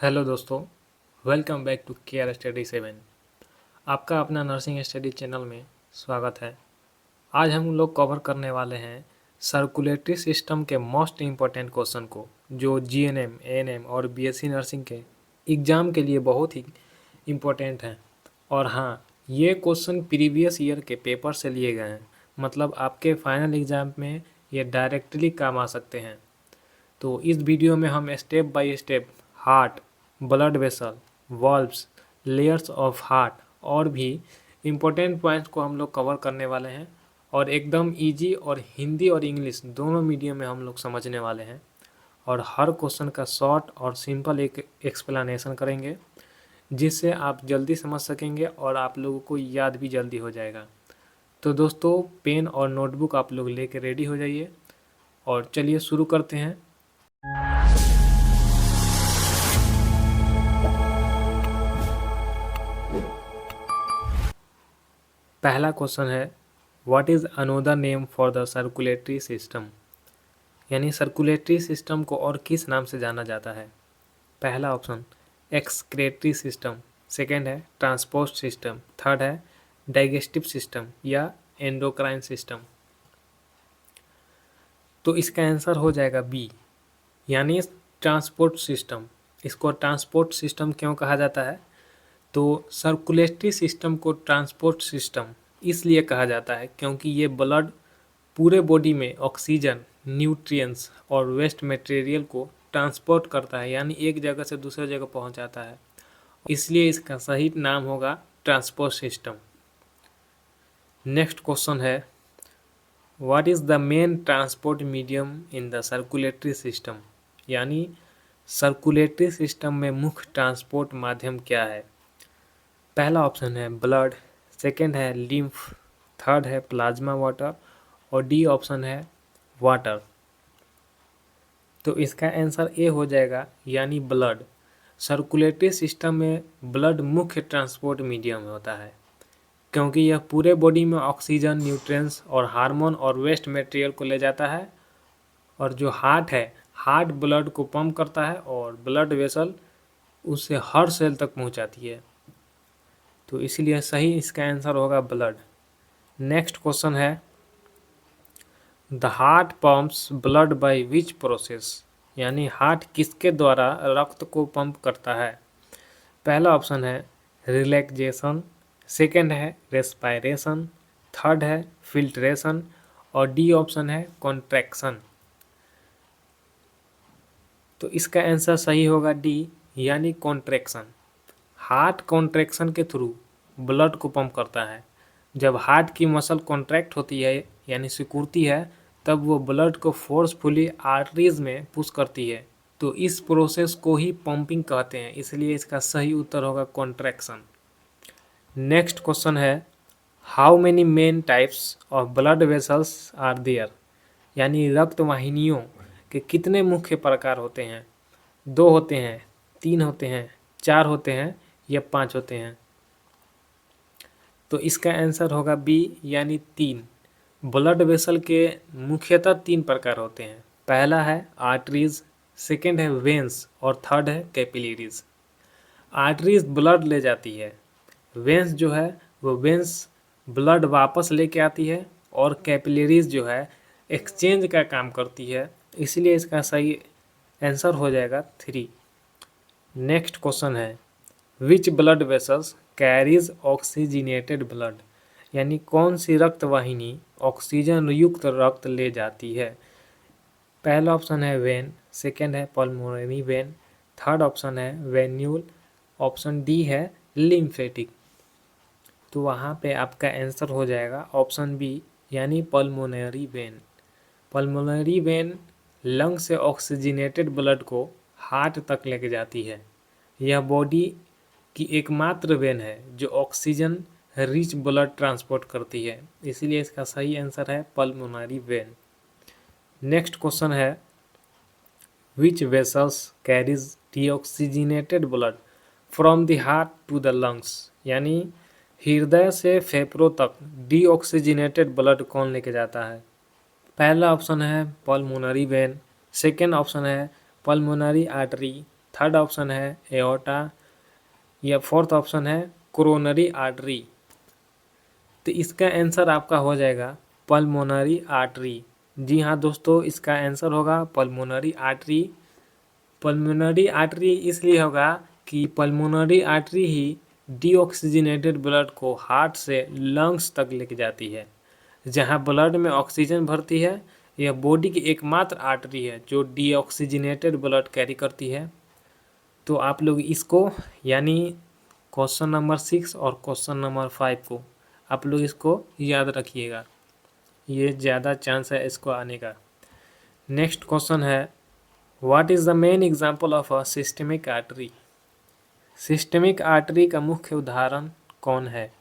Hello दोस्तों, welcome back to care study 7। आपका अपना नर्सिंग स्टडी चैनल में स्वागत है। आज हम लोग कवर करने वाले हैं सर्कुलेटरी सिस्टम के मोस्ट इम्पोर्टेंट क्वेश्चन को, जो जीएनएम, एएनएम और बीएससी नर्सिंग के एग्ज़ाम के लिए बहुत ही इम्पोर्टेंट हैं। और हाँ, ये क्वेश्चन प्रीवियस ईयर के पेपर से लिए गए हैं, मतलब आपके फाइनल एग्ज़ाम में ये डायरेक्टली काम आ सकते हैं। तो इस वीडियो में हम step by step heart, blood vessel, valves, layers of heart और भी इम्पोर्टेंट पॉइंट्स को हम लोग कवर करने वाले हैं और एकदम इजी और हिंदी और इंग्लिश दोनों मीडियम में हम लोग समझने वाले हैं। और हर क्वेश्चन का शॉर्ट और सिंपल एक एक्सप्लेनेशन करेंगे, जिससे आप जल्दी समझ सकेंगे और आप लोगों को याद भी जल्दी हो जाएगा। तो दोस्तों, पेन और नोटबुक आप लोग लेके रेडी हो जाइए और चलिए शुरू करते हैं। पहला क्वेश्चन है, what is another name for the circulatory system, यानी सर्कुलेटरी सिस्टम को और किस नाम से जाना जाता है। पहला ऑप्शन एक्सक्रेटरी सिस्टम, सेकेंड है ट्रांसपोर्ट सिस्टम, थर्ड है डाइजेस्टिव सिस्टम या एंडोक्राइन सिस्टम। तो इसका आंसर हो जाएगा बी, यानी ट्रांसपोर्ट सिस्टम। इसको ट्रांसपोर्ट सिस्टम क्यों कहा जाता है? तो सर्कुलेटरी सिस्टम को ट्रांसपोर्ट सिस्टम इसलिए कहा जाता है क्योंकि ये ब्लड पूरे बॉडी में ऑक्सीजन, न्यूट्रिएंट्स और वेस्ट मटेरियल को ट्रांसपोर्ट करता है, यानी एक जगह से दूसरे जगह पहुंचाता है। इसलिए इसका सही नाम होगा ट्रांसपोर्ट सिस्टम। नेक्स्ट क्वेश्चन है, what is the main transport medium in the circulatory system, यानी सर्कुलेटरी सिस्टम में मुख्य ट्रांसपोर्ट माध्यम क्या है। पहला ऑप्शन है ब्लड, सेकेंड है लिम्फ, थर्ड है प्लाज्मा वाटर और डी ऑप्शन है वाटर। तो इसका आंसर ए हो जाएगा, यानी ब्लड। सर्कुलेटरी सिस्टम में ब्लड मुख्य ट्रांसपोर्ट मीडियम होता है क्योंकि यह पूरे बॉडी में ऑक्सीजन, न्यूट्रिएंट्स और हार्मोन और वेस्ट मटेरियल को ले जाता है। और जो हार्ट है, हार्ट ब्लड को पंप करता है और ब्लड वेसल उसे हर सेल तक पहुंचाती है। तो इसीलिए सही इसका आंसर होगा ब्लड। नेक्स्ट क्वेश्चन है, the heart pumps blood by which process, यानी हार्ट किसके द्वारा रक्त को पंप करता है। पहला ऑप्शन है रिलैक्सेशन, सेकेंड है रेस्पायरेशन, थर्ड है फिल्ट्रेशन और डी ऑप्शन है कॉन्ट्रैक्शन। तो इसका आंसर सही होगा डी, यानी कॉन्ट्रैक्शन। हार्ट कॉन्ट्रैक्शन के थ्रू ब्लड को पंप करता है। जब हार्ट की मसल कॉन्ट्रैक्ट होती है, यानी सिकुड़ती है, तब वो ब्लड को फोर्सफुली आर्टरीज में पुश करती है। तो इस प्रोसेस को ही पंपिंग कहते हैं, इसलिए इसका सही उत्तर होगा कॉन्ट्रैक्शन। नेक्स्ट क्वेश्चन है, how many main types of blood vessels are there, यानी रक्त वाहिनियों के कितने मुख्य प्रकार होते हैं। 2 होते हैं, 3 होते हैं, 4 होते हैं या 5 होते हैं। तो इसका आंसर होगा बी, यानी 3। ब्लड वेसल के मुख्यतः 3 प्रकार होते हैं। पहला है आर्टरीज, सेकेंड है वेंस और थर्ड है कैपिलरीज। आर्टरीज ब्लड ले जाती है, वेंस जो है वो वेंस ब्लड वापस लेके आती है और कैपिलरीज जो है एक्सचेंज का काम करती है। इसलिए इसका सही आंसर हो जाएगा 3। नेक्स्ट क्वेश्चन है, which blood vessels carries oxygenated blood, यानी कौन सी रक्त वाहिनी ऑक्सीजन युक्त रक्त ले जाती है। पहला ऑप्शन है वेन, सेकेंड है पल्मोनरी वेन, थर्ड ऑप्शन है वेन्यूल, ऑप्शन डी है लिम्फेटिक। तो वहाँ पे आपका आंसर हो जाएगा ऑप्शन बी, यानी pulmonary vein. Pulmonary vein lung से ऑक्सीजनेटेड ब्लड को हार्ट तक लेके जाती है। यह बॉडी की एकमात्र वेन है जो ऑक्सीजन रिच ब्लड ट्रांसपोर्ट करती है, इसीलिए इसका सही आंसर है पल्मोनरी वेन। नेक्स्ट क्वेश्चन है, which vessels carries deoxygenated blood from the heart to the lungs, यानी हृदय से फेफड़ों तक डीऑक्सीजनेटेड ब्लड कौन लेके जाता है। पहला ऑप्शन है पल्मोनरी वेन, सेकेंड ऑप्शन है पल्मोनरी आर्टरी, थर्ड ऑप्शन है एओर्टा, या फोर्थ ऑप्शन है कोरोनरी आर्टरी। तो इसका आंसर आपका हो जाएगा पल्मोनरी आर्टरी। जी हाँ दोस्तों, इसका आंसर होगा पल्मोनरी आर्टरी। पल्मोनरी आर्टरी इसलिए होगा कि पल्मोनरी आर्टरी ही डीऑक्सीजनेटेड ब्लड को हार्ट से लंग्स तक लेके जाती है। जहाँ ब्लड में ऑक्सीजन भरती है, यह बॉडी की एकमात्र आर्टरी है जो डीऑक्सीजनेटेड ब्लड कैरी करती है। तो आप लोग इसको यानी क्वेश्चन नंबर 6 और क्वेश्चन नंबर 5 को आप लोग इसको याद रखिएगा, ये ज़्यादा चांस है इसको आने का। नेक्स्ट क्वेश्चन है what is the main example of a systemic artery. Systemic artery का मुख्य उदाहरण कौन है?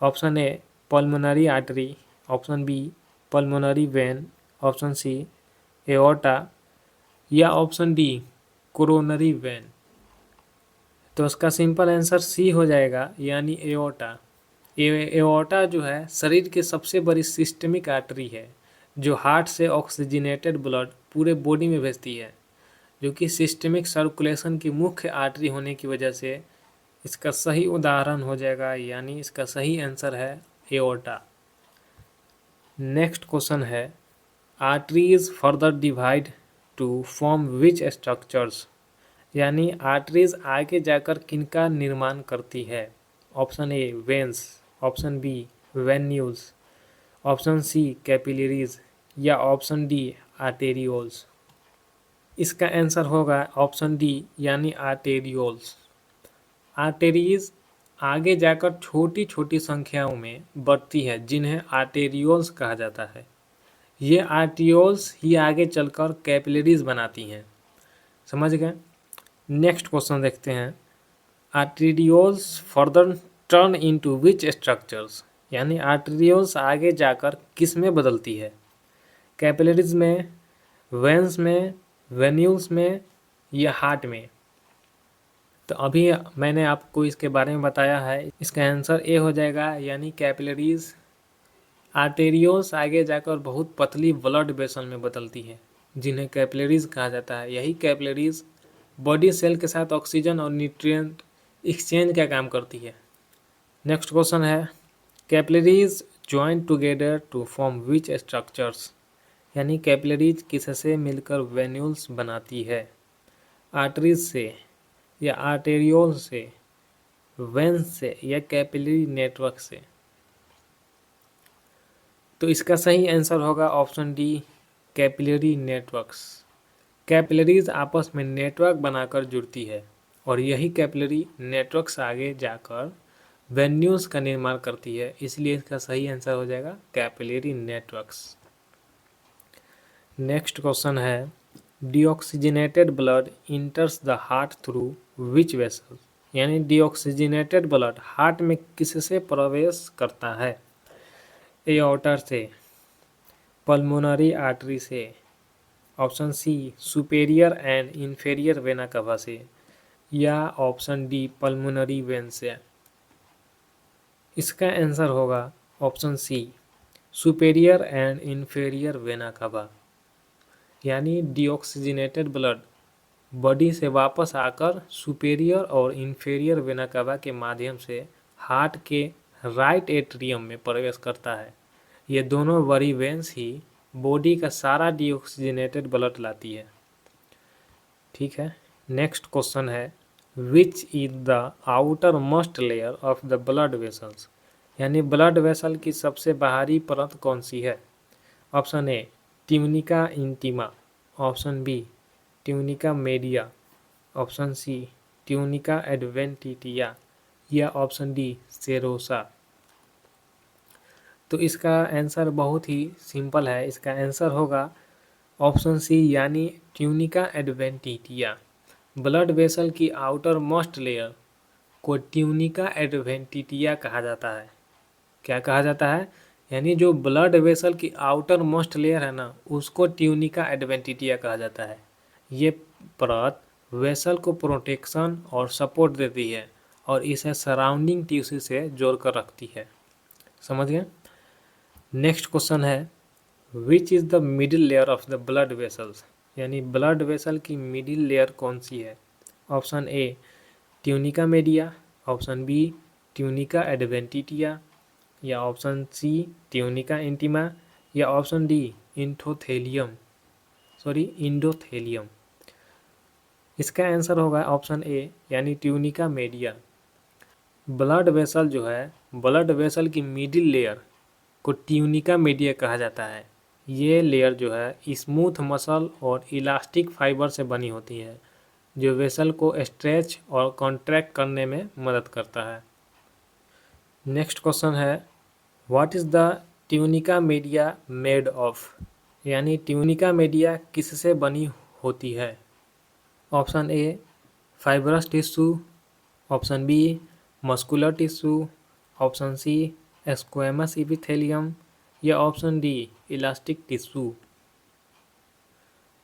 Option A pulmonary artery, option B pulmonary vein, option C aorta, या ऑप्शन डी कोरोनरी वेन। तो उसका सिंपल आंसर सी हो जाएगा, यानी एओर्टा। एओर्टा जो है शरीर की सबसे बड़ी सिस्टेमिक आर्टरी है जो हार्ट से ऑक्सीजनेटेड ब्लड पूरे बॉडी में भेजती है, जो कि सिस्टेमिक सर्कुलेशन की मुख्य आर्टरी होने की वजह से इसका सही उदाहरण हो जाएगा, यानी इसका सही आंसर है एओर्टा। नेक्स्ट क्वेश्चन है arteries further divide to form which structures, यानी आर्टरीज आगे जाकर किनका निर्माण करती है? Option A veins, option B venules, option C capillaries, या ऑप्शन डी आर्टेरियोल्स। इसका आंसर होगा ऑप्शन डी, यानी आर्टेरियोल्स। आर्टेरीज आगे जाकर छोटी छोटी संख्याओं में बढ़ती है जिन्हें आर्टेरियोल्स कहा जाता है। ये आर्टेरियोल्स ही आगे चलकर कैपिलरीज बनाती हैं। समझ गए? नेक्स्ट क्वेश्चन देखते हैं आर्टेरियोल्स फर्दर टर्न इनटू विच स्ट्रक्चर्स, यानी आर्टेरियोल्स आगे जाकर किस में बदलती है? कैपिलरीज में, वेन्स में, वेन्यूल्स में, या हार्ट में? तो अभी मैंने आपको इसके बारे में बताया है, इसका आंसर ए हो जाएगा, यानी कैपिलरीज। आर्टेरियोल्स आगे जाकर बहुत पतली ब्लड वेसल में बदलती है जिन्हें कैपिलरीज कहा जाता है। यही कैपिलरीज बॉडी सेल के साथ ऑक्सीजन और न्यूट्रिएंट एक्सचेंज का काम करती है। नेक्स्ट क्वेश्चन है capillaries join together to form which structures, यानी कैपिलरीज किससे मिलकर वेन्यूल्स बनाती है? आर्टरीज से, या आर्टेरियोल से, वेन्स से, या कैपिलरी नेटवर्क से? तो इसका सही आंसर होगा option D capillary networks. Capillaries आपस में नेटवर्क बनाकर जुड़ती है और यही कैपिलरी नेटवर्क्स आगे जाकर वेन्यूल्स का निर्माण करती है, इसलिए इसका सही आंसर हो जाएगा कैपिलरी नेटवर्क्स। नेक्स्ट क्वेश्चन है deoxygenated blood enters the heart through which vessel, यानी डीऑक्सीजनेटेड ब्लड हार्ट में किससे प्रवेश करता है? एओर्टा से, पल्मोनरी आर्टरी से, option C superior and inferior vena cava से, या ऑप्शन डी पल्मोनरी वेन से? इसका आंसर होगा option C superior and inferior vena cava, यानी डीऑक्सीजनेटेड ब्लड बॉडी से वापस आकर सुपेरियर और इंफेरियर वेना कवा के माध्यम से हार्ट के राइट एट्रियम में प्रवेश करता है। ये दोनों बड़ी वेन्स ही बॉडी का सारा डीऑक्सीजनेटेड ब्लड लाती है। ठीक है, नेक्स्ट क्वेश्चन है which is the outermost layer of the blood vessels, यानी ब्लड वेसल की सबसे बाहरी परत कौन सी है? Option A tunica intima, option B tunica media, option C tunica adventitia, या ऑप्शन डी सेरोसा? तो इसका आंसर बहुत ही सिंपल है, इसका आंसर होगा ऑप्शन सी, यानी ट्यूनिका एडवेंटिटिया। ब्लड वेसल की आउटर मोस्ट लेयर को ट्यूनिका एडवेंटिटिया कहा जाता है। क्या कहा जाता है? यानी जो ब्लड वेसल की आउटर मोस्ट लेयर है ना, उसको ट्यूनिका एडवेंटिटिया कहा जाता है। ये परत वेसल को प्रोटेक्शन और सपोर्ट देती है और इसे सराउंडिंग टिश्यू से जोड़कर रखती है। समझ गए? नेक्स्ट क्वेश्चन है which is the middle layer of the blood vessels, यानी ब्लड वेसल की मिडिल लेयर कौन सी है? Option A tunica media, option B tunica adventitia, या ऑप्शन सी ट्यूनिका इंटीमा, या ऑप्शन डी इंडोथेलियम। इसका आंसर होगा ऑप्शन ए यानी ट्यूनिका मीडिया। ब्लड वेसल जो है, ब्लड वेसल की मिडिल लेयर को ट्यूनिका मीडिया कहा जाता है। ये लेयर जो है स्मूथ मसल और इलास्टिक फाइबर से बनी होती है, जो वेसल को स्ट्रेच और कॉन्ट्रैक्ट करने में मदद करता है। नेक्स्ट क्वेश्चन है, what is the tunica media made of, यानी ट्यूनिका मीडिया किससे बनी होती है। Option A fibrous tissue, option B muscular tissue, option C squamous epithelium, या ऑप्शन डी इलास्टिक टिश्यू।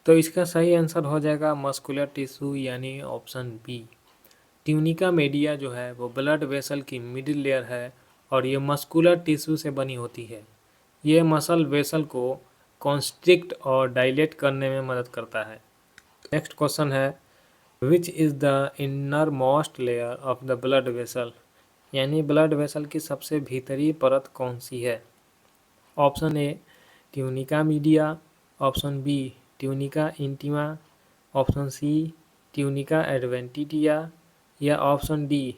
तो इसका सही आंसर हो जाएगा मस्कुलर टिश्यू यानी ऑप्शन बी। ट्यूनिका मीडिया जो है वो ब्लड वेसल की मिडिल लेयर है और ये मस्कुलर टिश्यू से बनी होती है। ये मसल वेसल को कॉन्स्ट्रिक्ट और डायलेट करने में मदद करता है। नेक्स्ट क्वेश्चन है, which is the innermost layer of the blood vessel, यानी ब्लड वेसल की सबसे भीतरी परत कौन सी है। Option A tunica media, option B tunica intima, option C tunica adventitia, या ऑप्शन डी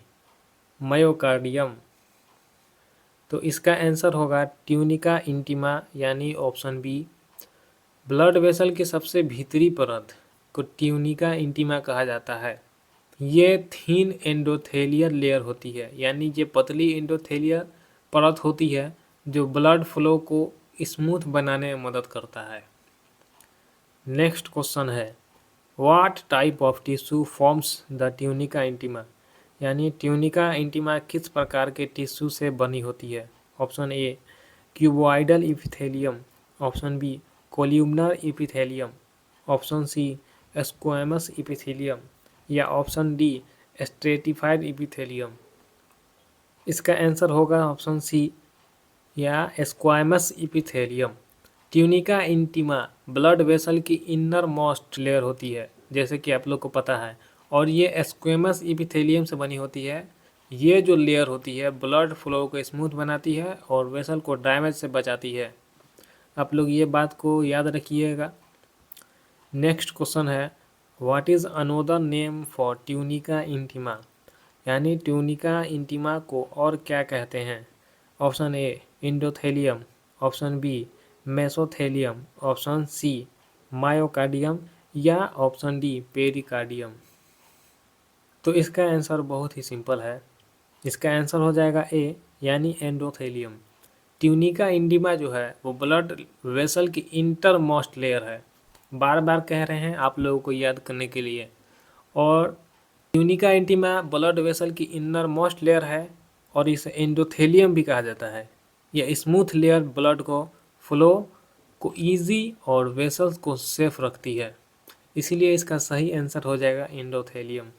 मायोकार्डियम। तो इसका आंसर होगा ट्यूनिका इंटीमा यानी ऑप्शन बी। ब्लड वेसल की सबसे भीतरी परत को ट्यूनिका इंटीमा कहा जाता है। ये थीन एंडोथेलियल लेयर होती है, यानी ये पतली एंडोथेलियल परत होती है जो ब्लड फ्लो को स्मूथ बनाने में मदद करता है। नेक्स्ट क्वेश्चन है, what type of tissue forms the tunica intima, यानी ट्यूनिका इंटीमा किस प्रकार के टिश्यू से बनी होती है। Option A cuboidal epithelium, option B columnar epithelium, option C squamous epithelium, या ऑप्शन डी स्ट्रेटिफाइड इपिथेलियम। इसका आंसर होगा ऑप्शन सी या squamous epithelium. Tunica intima blood vessel की इनर मोस्ट लेयर होती है, जैसे कि आप लोग को पता है, और ये स्क्वैमस इपिथेलियम से बनी होती है। ये जो लेयर होती है ब्लड फ्लो को स्मूथ बनाती है और वेसल को डैमेज से बचाती है। आप लोग ये बात को याद रखिएगा। नेक्स्ट क्वेश्चन है, what is another name for tunica intima, यानी ट्यूनिका इंटीमा को और क्या कहते हैं। Option A endothelium, option B mesothelium, option C myocardium, या ऑप्शन डी पेरिकार्डियम। तो इसका आंसर बहुत ही सिंपल है। इसका आंसर हो जाएगा ए यानी एंडोथेलियम। ट्यूनिका इंटीमा जो है वो ब्लड वेसल की इंटर मोस्ट लेयर है। बार बार कह रहे हैं आप लोगों को याद करने के लिए। और ट्यूनिका इंटीमा ब्लड वेसल की इनर मोस्ट लेयर है और इसे एंडोथेलियम भी कहा जाता है। यह स्मूथ लेयर ब्लड को फ्लो को इजी और वेसल्स को सेफ रखती है, इसीलिए इसका सही आंसर हो जाएगा एंडोथेलियम।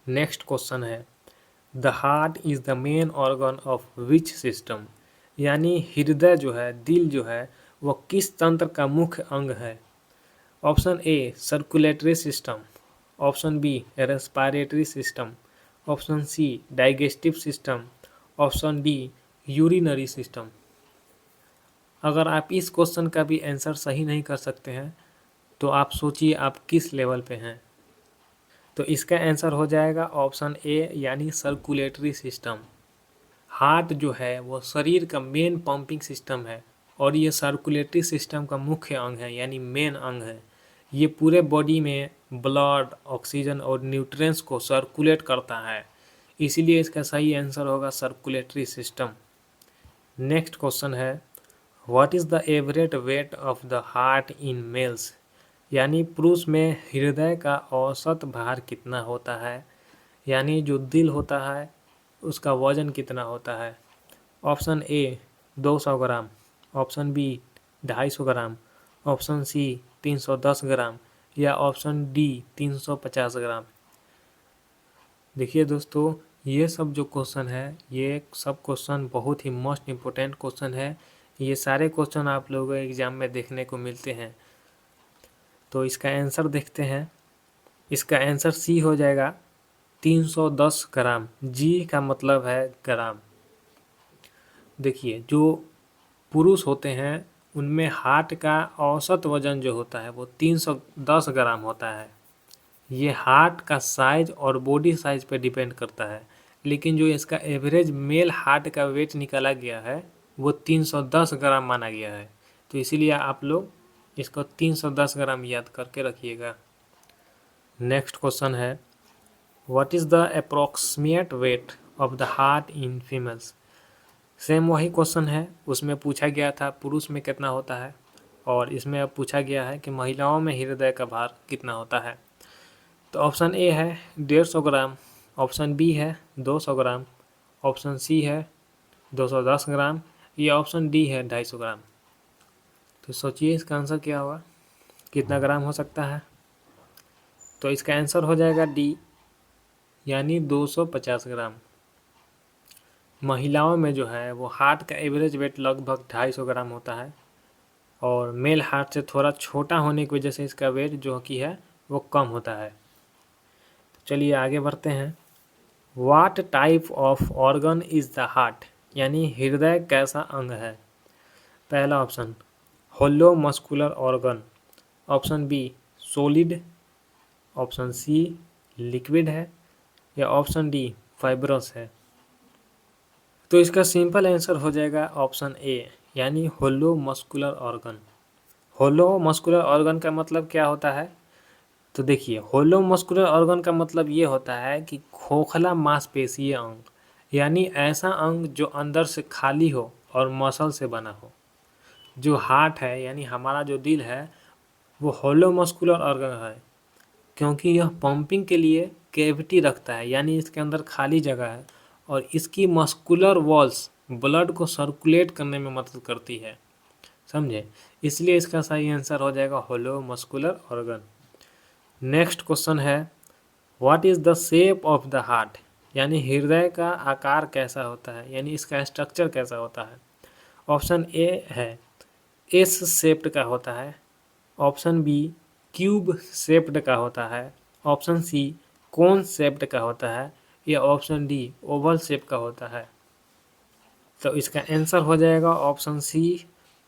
नेक्स्ट क्वेश्चन है, the heart is the main organ of which system, यानी हृदय जो है, दिल जो है, वह किस तंत्र का मुख्य अंग है। Option A circulatory system, option B respiratory system, option C digestive system, option D urinary system. अगर आप इस क्वेश्चन का भी आंसर सही नहीं कर सकते हैं तो आप सोचिए आप किस लेवल पे हैं। तो इसका आंसर हो जाएगा ऑप्शन ए यानी सर्कुलेटरी सिस्टम। हार्ट जो है वो शरीर का मेन पंपिंग सिस्टम है और ये सर्कुलेटरी सिस्टम का मुख्य अंग है यानी मेन अंग है। ये पूरे बॉडी में ब्लड, ऑक्सीजन और न्यूट्रिएंट्स को सर्कुलेट करता है, इसीलिए इसका सही आंसर होगा सर्कुलेटरी सिस्टम। नेक्स्ट क्वेश्चन है, what is the average weight of the heart in males, यानी पुरुष में हृदय का औसत भार कितना होता है, यानी जो दिल होता है उसका वजन कितना होता है। Option A 200 gram, option B 250 gram, option C 310 gram, या ऑप्शन डी 350 ग्राम। देखिए दोस्तों, ये सब जो क्वेश्चन है ये सब क्वेश्चन बहुत ही मोस्ट इम्पोर्टेंट क्वेश्चन है। ये सारे क्वेश्चन आप लोगों को एग्ज़ाम में देखने को मिलते हैं। तो इसका आंसर देखते हैं। इसका आंसर सी हो जाएगा 310 ग्राम। जी का मतलब है ग्राम। देखिए, जो पुरुष होते हैं उनमें हार्ट का औसत वजन जो होता है वो 310 ग्राम होता है। ये हार्ट का साइज और बॉडी साइज पे डिपेंड करता है, लेकिन जो इसका एवरेज मेल हार्ट का वेट निकाला गया है वो 310 ग्राम माना गया है। तो इसीलिए आप लोग इसको 310 ग्राम याद करके रखिएगा। नेक्स्ट क्वेश्चन है, what is the approximate weight of the heart in females. Same वही क्वेश्चन है, उसमें पूछा गया था पुरुष में कितना होता है, और इसमें अब पूछा गया है कि महिलाओं में हृदय का भार कितना होता है। तो ऑप्शन ए है 150 ग्राम, ऑप्शन बी है 200 ग्राम, ऑप्शन सी है 210 ग्राम, या ऑप्शन डी है 250 ग्राम। तो सोचिए इसका आंसर क्या होगा, कितना ग्राम हो सकता है। तो इसका आंसर हो जाएगा डी, यानी 250 ग्राम। महिलाओं में जो है वो हार्ट का एवरेज वेट लगभग 250 ग्राम होता है, और मेल हार्ट से थोड़ा छोटा होने की वजह से इसका वेट जो कि है वो कम होता है। चलिए आगे बढ़ते हैं। What type of organ is the heart, यानी हृदय कैसा अंग है। पहला option hollow muscular organ, option B solid, option C liquid है, या ऑप्शन डी फाइब्रस है। तो इसका सिंपल आंसर हो जाएगा ऑप्शन ए, यानी होलो मस्कुलर ऑर्गन। होलो मस्कुलर ऑर्गन का मतलब क्या होता है, तो देखिए होलो मस्कुलर ऑर्गन का मतलब ये होता है कि खोखला मांसपेशीय अंग, यानी ऐसा अंग जो अंदर से खाली हो और मसल से बना हो। जो हार्ट है यानी हमारा जो दिल है वो होलो मस्कुलर ऑर्गन है, क्योंकि यह पंपिंग के लिए कैविटी रखता है, यानी इसके अंदर खाली जगह है, और इसकी मस्कुलर वॉल्स ब्लड को सर्कुलेट करने में मदद करती है, समझे। इसलिए इसका सही आंसर हो जाएगा होलो मस्कुलर ऑर्गन। नेक्स्ट क्वेश्चन है, what is the shape of the heart, यानी हृदय का आकार कैसा होता है, यानी इसका स्ट्रक्चर कैसा होता है। ऑप्शन ए है एस शेप्ड का होता है, ऑप्शन बी क्यूब शेप्ड का होता है, ऑप्शन सी कोन शेप्ड का होता है, या ऑप्शन डी ओवल शेप का होता है। तो इसका आंसर हो जाएगा ऑप्शन सी,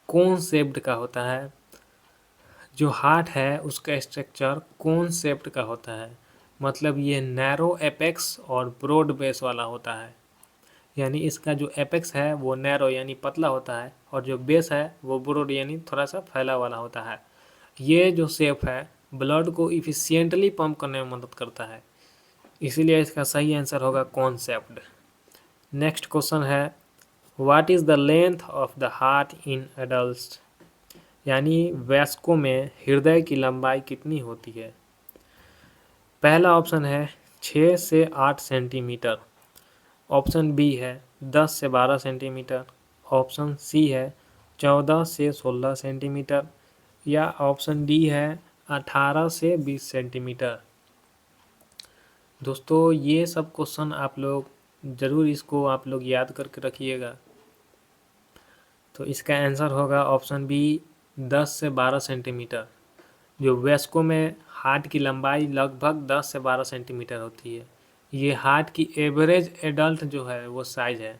कोन शेप्ड का होता है। जो हार्ट है उसका स्ट्रक्चर कोन शेप्ड का होता है, मतलब ये नैरो एपेक्स और ब्रॉड बेस वाला होता है, यानी इसका जो एपेक्स है वो नैरो यानी पतला होता है, और जो बेस है वो ब्रॉड यानी थोड़ा सा फैला वाला होता है। ये जो शेप है ब्लड को इफिशियंटली पंप करने में मदद करता है, इसीलिए इसका सही आंसर होगा कोन शेप्ड। नेक्स्ट क्वेश्चन है, what is the length of the heart in adult, यानी वयस्कों में हृदय की लंबाई कितनी होती है। पहला ऑप्शन है 6 से 8 सेंटीमीटर, ऑप्शन बी है 10 से 12 सेंटीमीटर, ऑप्शन सी है 14 से 16 सेंटीमीटर, या ऑप्शन डी है 18 से 20 सेंटीमीटर। दोस्तों ये सब क्वेश्चन आप लोग ज़रूर इसको आप लोग याद करके रखिएगा। तो इसका आंसर होगा ऑप्शन बी 10 से 12 सेंटीमीटर। जो वयस्कों में हार्ट की लंबाई लगभग 10 से 12 सेंटीमीटर होती है। ये हार्ट की एवरेज एडल्ट जो है वो साइज है,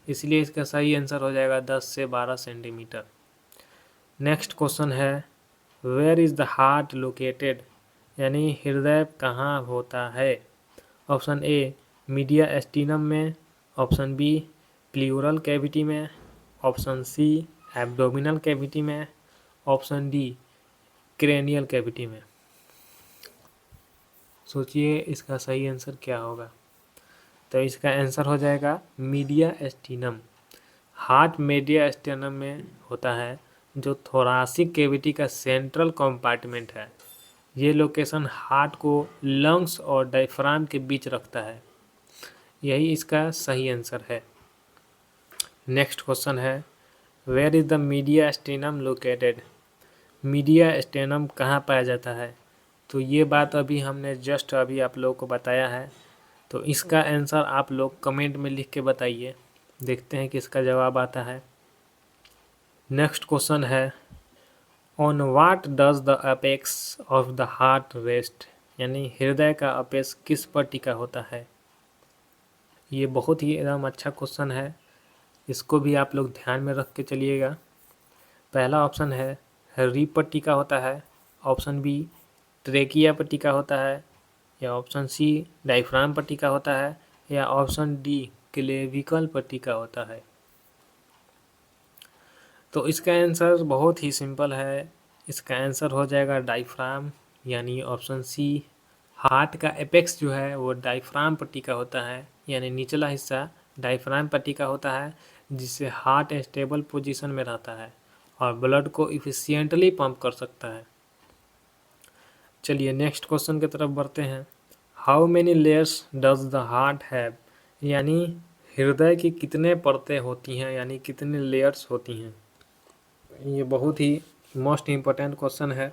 इसलिए इसका सही आंसर हो जाएगा 10 से 12 सेंटीमीटर। नेक्स्ट क्वेश्चन है, where is the heart located, यानी हृदय कहाँ होता है। ऑप्शन ए मीडियास्टिनम में, ऑप्शन बी प्लूरल कैविटी में, ऑप्शन सी एब्डोमिनल कैविटी में, ऑप्शन डी क्रेनियल कैविटी में। सोचिए इसका सही आंसर क्या होगा। तो इसका आंसर हो जाएगा मीडियास्टिनम। हार्ट मीडियास्टिनम में होता है, जो थोरासिक कैविटी का सेंट्रल कंपार्टमेंट है। ये लोकेशन हार्ट को लंग्स और डायफ्राम के बीच रखता है, यही इसका सही आंसर है। नेक्स्ट क्वेश्चन है, where is the mediastinum located, mediastinum कहाँ पाया जाता है। तो ये बात अभी हमने जस्ट अभी आप लोगों को बताया है, तो इसका आंसर आप लोग कमेंट में लिख के बताइए, देखते हैं कि इसका जवाब आता है। नेक्स्ट क्वेश्चन है, on what does the apex of the heart rest, यानी हृदय का अपेक्स किस पर टिका होता है? ये बहुत ही एकदम अच्छा क्वेश्चन है, इसको भी आप लोग ध्यान में रख के चलिएगा। पहला ऑप्शन है रिब पर टिका होता है, ऑप्शन बी ट्रेकिया पर टिका होता है, या ऑप्शन सी डायफ्राम पर टिका होता है, या ऑप्शन डी क्लेविकल पर टिका होता है। तो इसका आंसर बहुत ही सिंपल है, इसका आंसर हो जाएगा डायफ्राम, यानी ऑप्शन सी। हार्ट का एपेक्स जो है वो डायफ्राम पर टिका होता है, यानी निचला हिस्सा डायफ्राम पर टिका होता है, जिससे हार्ट स्टेबल पोजीशन में रहता है और ब्लड को इफिशिएंटली पंप कर सकता है। चलिए नेक्स्ट क्वेश्चन की तरफ बढ़ते हैं। How many layers does the heart have, यानी हृदय की कितने परतें होती हैं, यानी कितने लेयर्स होती हैं। ये बहुत ही मोस्ट इम्पोर्टेंट क्वेश्चन है।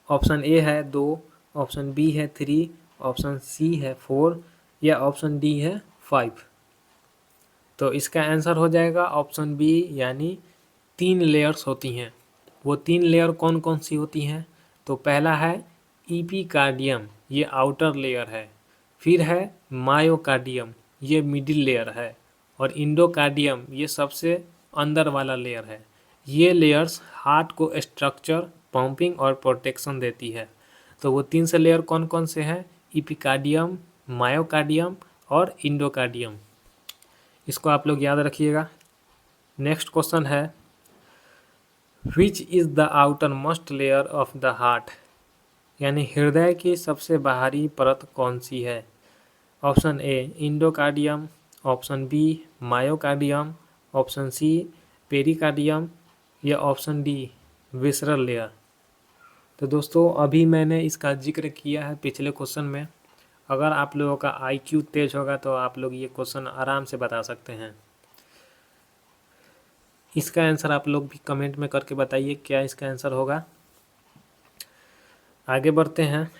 ऑप्शन ए है 2, ऑप्शन बी है 3, ऑप्शन सी है 4, या ऑप्शन डी है 5। तो इसका आंसर हो जाएगा ऑप्शन बी, यानी 3 लेयर्स होती हैं। वो 3 लेयर कौन कौन सी होती हैं? तो पहला है ईपीकार्डियम, ये आउटर लेयर है। फिर है मायोकार्डियम, ये मिडिल लेयर है। और इंडोकार्डियम, ये सबसे अंदर वाला लेयर है। ये लेयर्स हार्ट को स्ट्रक्चर, पंपिंग और प्रोटेक्शन देती है। तो वो 3 से लेयर कौन कौन से हैं? ईपीकार्डियम, मायोकार्डियम और इंडोकार्डियम। इसको आप लोग याद रखिएगा। नेक्स्ट क्वेश्चन है which is the outermost layer of the heart, यानी हृदय की सबसे बाहरी परत कौन सी है? Option A endocardium, option B myocardium, option C pericardium, या ऑप्शन डी विसरल लेयर। तो दोस्तों अभी मैंने इसका जिक्र किया है पिछले क्वेश्चन में। अगर आप लोगों का IQ तेज होगा तो आप लोग ये क्वेश्चन आराम से बता सकते हैं। इसका आंसर आप लोग भी कमेंट में करके बताइए क्या इसका आंसर होगा। आगे बढ़ते हैं।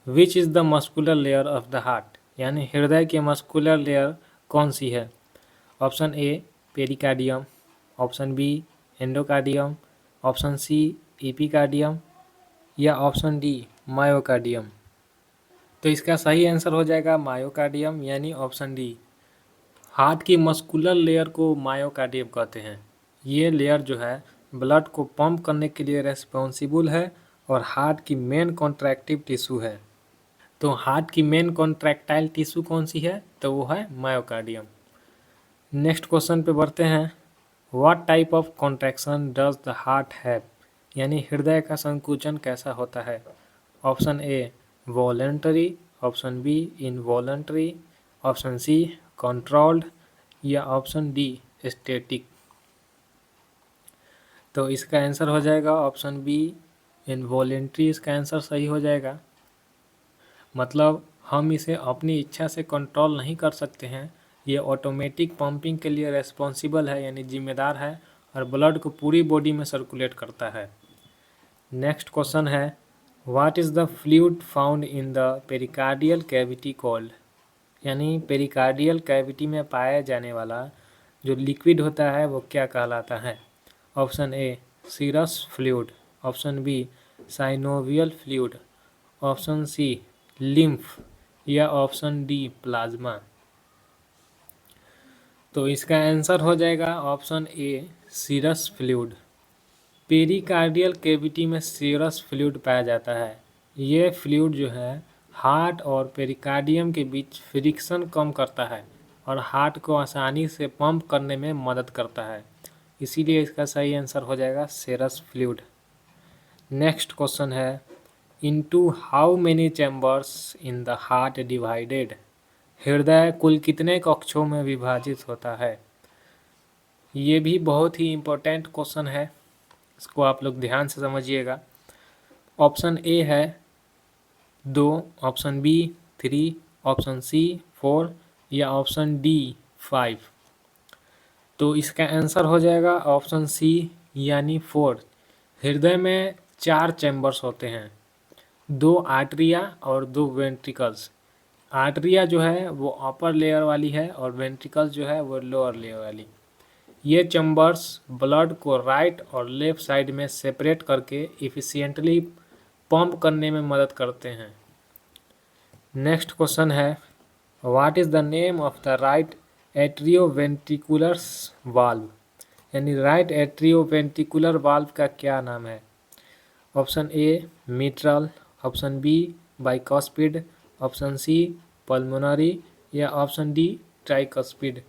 Which is the muscular layer of the heart, यानी हृदय की मस्कुलर लेयर कौन सी है? Option A pericardium, option B endocardium, option C epicardium, या ऑप्शन डी मायोकार्डियम। तो इसका सही आंसर हो जाएगा मायोकार्डियम, यानी ऑप्शन डी। हार्ट की मस्कुलर लेयर को मायोकार्डियम कहते हैं। ये लेयर जो है ब्लड को पंप करने के लिए रेस्पॉन्सिबल है और हार्ट की मेन कॉन्ट्रैक्टिव टिश्यू है। तो हार्ट की मेन कॉन्ट्रैक्टाइल टिश्यू कौन सी है? तो वो है मायोकार्डियम। नेक्स्ट क्वेश्चन पे बढ़ते हैं। What type of contraction does the heart have, यानी हृदय का संकुचन कैसा होता है? Option A voluntary, option B involuntary, option C controlled, या ऑप्शन डी स्टैटिक। तो इसका आंसर हो जाएगा ऑप्शन बी इनवॉलेंट्री। इसका आंसर सही हो जाएगा। मतलब हम इसे अपनी इच्छा से कंट्रोल नहीं कर सकते हैं, ये ऑटोमेटिक पंपिंग के लिए रेस्पॉन्सिबल है, यानी जिम्मेदार है, और ब्लड को पूरी बॉडी में सर्कुलेट करता है। नेक्स्ट क्वेश्चन है what is the fluid found in the pericardial cavity called, यानी पेरिकार्डियल कैविटी में पाया जाने वाला जो लिक्विड होता है वो क्या कहलाता है? Option A serous fluid, option B synovial fluid, option C lymph, या ऑप्शन डी प्लाज्मा। तो इसका आंसर हो जाएगा option A serous fluid. Pericardial cavity में सीरस फ्लूइड पाया जाता है। ये फ्लूइड जो है हार्ट और पेरिकार्डियम के बीच फ्रिक्शन कम करता है और हार्ट को आसानी से पंप करने में मदद करता है। इसीलिए इसका सही आंसर हो जाएगा सीरस फ्लूइड। नेक्स्ट क्वेश्चन है into how many chambers in the heart divided, हृदय कुल कितने कक्षों में विभाजित होता है? ये भी बहुत ही इम्पोर्टेंट क्वेश्चन है, इसको आप लोग ध्यान से समझिएगा। ऑप्शन ए है 2, ऑप्शन बी 3, ऑप्शन सी 4, या ऑप्शन डी 5। तो इसका आंसर हो जाएगा ऑप्शन सी, यानी 4। हृदय में 4 चैम्बर्स होते हैं, 2 आर्टरिया और 2 वेंट्रिकल्स। आर्टरिया जो है वो अपर लेयर वाली है और वेंट्रिकल्स जो है वो लोअर लेयर वाली। ये चैम्बर्स ब्लड को राइट और लेफ्ट साइड में सेपरेट करके इफ़िशिएंटली पंप करने में मदद करते हैं। नेक्स्ट क्वेश्चन है, what is the name of the right atrioventricular valve, यानी राइट एट्रियोवेंट्रिकुलर वाल्व का क्या नाम है। Option A mitral, option B bicuspid, option C pulmonary या ऑप्शन डी ट्राइकॉस्पिड।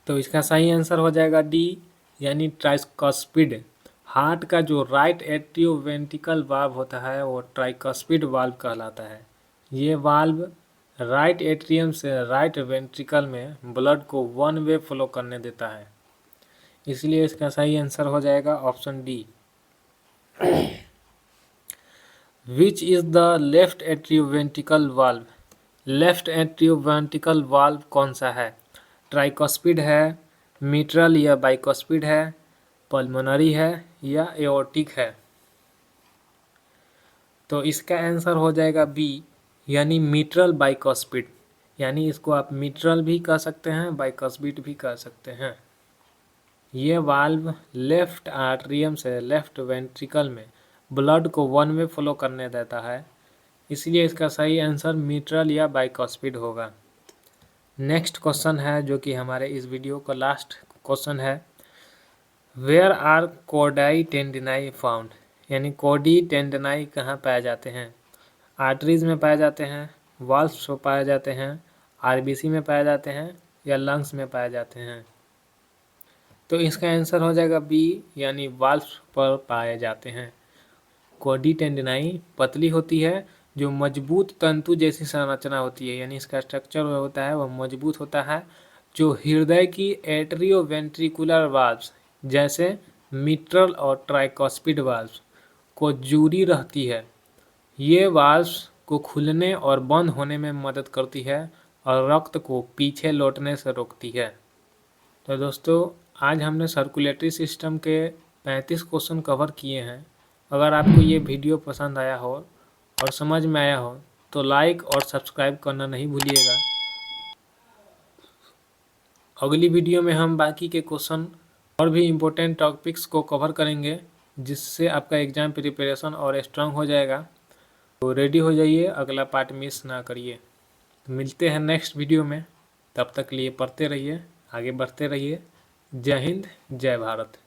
तो इसका सही आंसर हो जाएगा डी, यानी ट्राइकॉस्पिड। हार्ट का जो राइट एट्रियोवेंट्रिकल वाल्व होता है वो ट्राइकॉस्पिड वाल्व कहलाता है। ये वाल्व राइट एट्रियम से राइट वेंट्रिकल में ब्लड को वन वे फ्लो करने देता है, इसलिए इसका सही आंसर हो जाएगा option D. Which is the left atrioventricular valve, left atrioventricular valve कौन सा है। ट्राइकॉस्पिड है, मिट्रल या बाइकॉस्पिड है, पल्मोनरी है या एओर्टिक है। तो इसका आंसर हो जाएगा बी, यानी मिट्रल बाइकॉस्पिड, यानी इसको आप मिट्रल भी कह सकते हैं, बाइकॉस्पिड भी कह सकते हैं। ये वाल्व लेफ्ट आर्टरियम से लेफ्ट वेंट्रिकल में ब्लड को वन वे फ्लो करने देता है, इसलिए इसका सही आंसर मिट्रल या बाइकॉस्पिड होगा। नेक्स्ट क्वेश्चन है जो कि हमारे इस वीडियो का लास्ट क्वेश्चन है, वेयर आर कोडाई टेंडिनाई फाउंड, यानी कोडी टेंडिनाई कहाँ पाए जाते हैं। आर्टरीज में पाए जाते हैं, वाल्व्स में पाए जाते हैं, आरबीसी में पाए जाते हैं या लंग्स में पाए जाते हैं। तो इसका आंसर हो जाएगा बी, यानी वाल्व्स पर पाए जाते हैं। कोडी टेंडिनाई पतली होती है, जो मजबूत तंतु जैसी संरचना होती है, यानी इसका स्ट्रक्चर होता है वह मजबूत होता है, जो हृदय की एट्रियोवेंट्रिकुलर वाल्व्स जैसे मिट्रल और ट्राइकॉस्पिड वाल्व्स को जुड़ी रहती है। ये वाल्व्स को खुलने और बंद होने में मदद करती है और रक्त को पीछे लौटने से रोकती है। तो दोस्तों, आज हमने सर्कुलेटरी सिस्टम के 35 क्वेश्चन कवर किए हैं। अगर आपको ये वीडियो पसंद आया हो और समझ में आया हो तो लाइक और सब्सक्राइब करना नहीं भूलिएगा। अगली वीडियो में हम बाकी के क्वेश्चन और भी इम्पोर्टेंट टॉपिक्स को कवर करेंगे, जिससे आपका एग्ज़ाम प्रिपरेशन और स्ट्रांग हो जाएगा। तो रेडी हो जाइए, अगला पार्ट मिस ना करिए। मिलते हैं नेक्स्ट वीडियो में, तब तक के लिए पढ़ते रहिए, आगे बढ़ते रहिए। जय हिंद, जय भारत।